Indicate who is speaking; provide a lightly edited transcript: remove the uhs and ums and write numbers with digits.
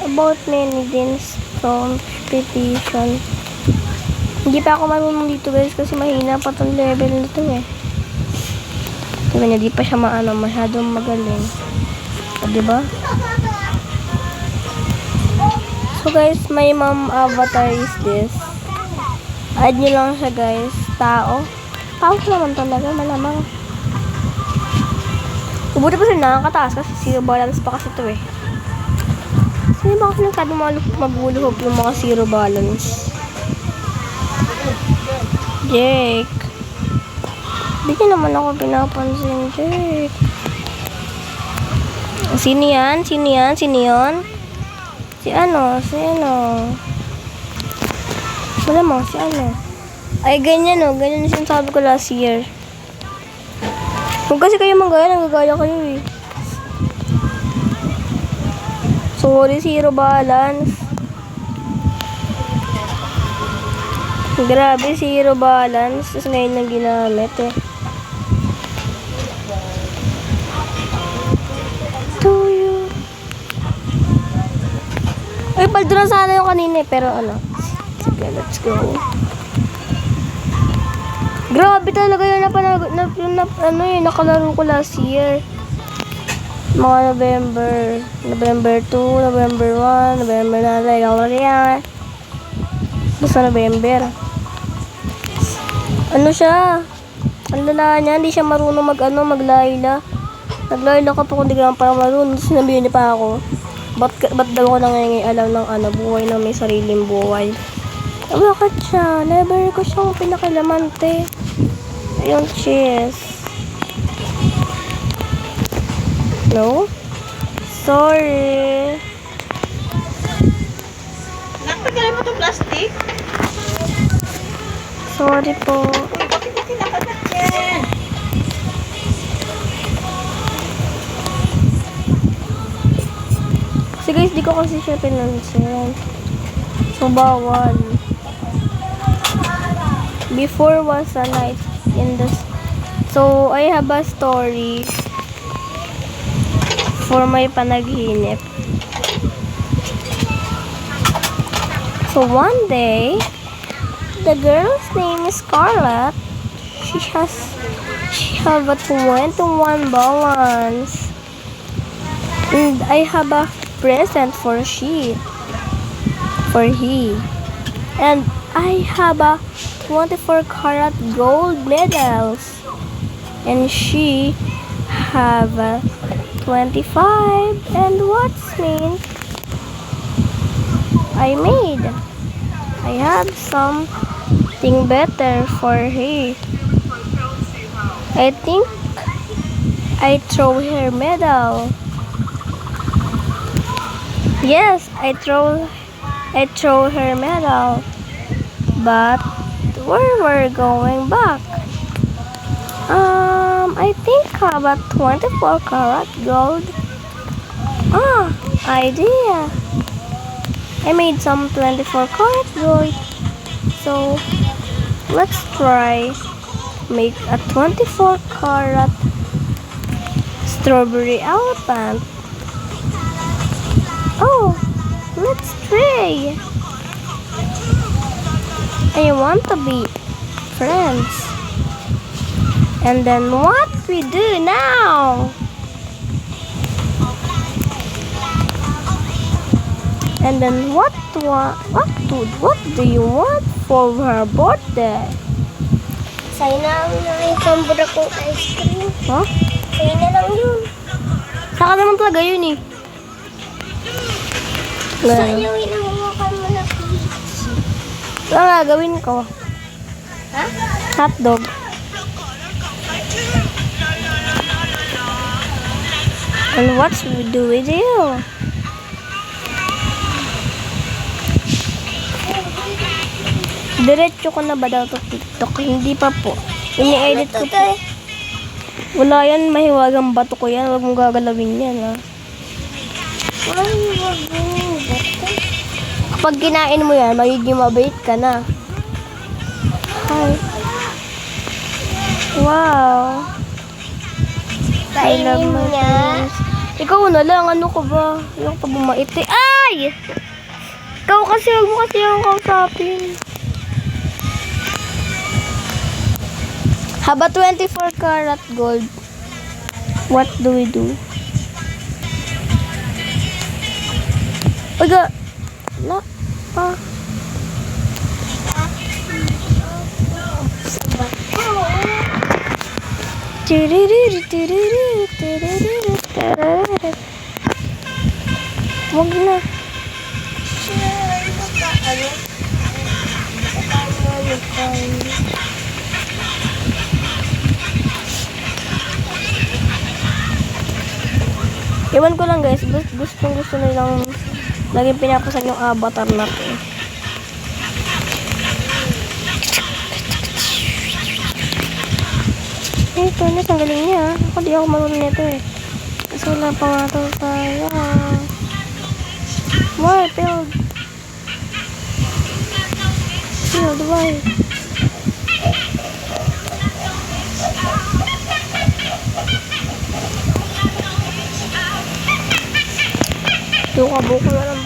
Speaker 1: about many dins from petition. Hindi pa ako marunong dito guys kasi mahina pa tong level nito eh. Diba niya, di pa siya masyadong magaling. O, diba? So guys, my mom avatar is this. Add nyo lang siya guys. Tao. Tao naman talaga, malamang. Ubuti pa sila nakakataas kasi zero balance pa kasi ito eh. Sino ba kasi nagsabi maguluhog yung mga zero balance? Jake. Hindi niya naman ako pinapansin, Jake. Sino yan? Sino yan? Sino yan? Si ano? Malamang si ano? Ay, ganyan o. Ganyan yung sinasabi ko last year. Kung kasi kayo manggaya, nagagaya kayo eh. Sorry, zero balance. Grabe, zero balance. Tapos ngayon lang ginamit eh. To you. Ay, paldo na sana yung kanina eh. Pero ano. Sige, let's go. Grabe talaga yun nakalaro ko last year. Mga November 2, November 1, November na yan. Basta November. Ano siya? Ang lala niya, hindi siya marunong maglayla. Naglayla ka pa kung di ka parang marunong. Sinabihan niya pa ako. Ba't daw ako alam ng buhay na may sariling buhay? Bakit siya? Never ko siyang pinakilamante. Ayun, cheese. No? Sorry.
Speaker 2: Nakapagalan mo itong plastic?
Speaker 1: Sorry po.
Speaker 2: Uy, bakit mo kinakagat yan?
Speaker 1: Kasi guys, di ko kasi siya pinansin. So, bawal. Before was a night in the... So, I have a story for my panaginip. So, one day, the girl's name is Scarlett. She have a 21 balance. And I have a present for he. And I have a 24 karat gold medals. And she have a 25. And what's mean? I have something better for her. I think I throw her medal. Yes, I throw her medal. But where we're going back? I think about 24 karat gold. Idea. I made some 24 karat gold. So, let's try make a 24 karat strawberry elephant. Oh, let's try. I want to be friends. And then what we do now? And then what do you want for her birthday?
Speaker 3: Sa'yo na yung pambura kong ice cream.
Speaker 1: Huh?
Speaker 3: Sa'yo na lang yun.
Speaker 1: Saka naman talaga yun eh.
Speaker 3: Sa'yo yung inahawakan mo na pizza.
Speaker 1: Ano gagawin ko?
Speaker 3: Ha?
Speaker 1: Hotdog. And what we do with you? Diretso ko na ba daw to TikTok? Hindi pa po. Ini-edit ko po. Wala yan, mahiwagang bato ko yan. Huwag mong gagalawin yan, ha. Kapag kinain mo yan, magiging mabait ka na. Hi. Wow. I love
Speaker 3: Kainin
Speaker 1: my
Speaker 3: niya.
Speaker 1: friends. Ikaw na lang, ano ka ba? Ayaw pa bumait eh. Ay! Ikaw kasi, huwag mo kasi yung kausapin. Haba 24 karat gold. What do we do? Oga, la, pa. Wag na. Iwan ko lang guys, gusto nilang laging pinapasan yung avatar natin. Ito, ang galing niya. Ako di ako marunong nito eh. Kasi wala pa nga ito tayo. Why, build? Build, why? Duka buko na naman.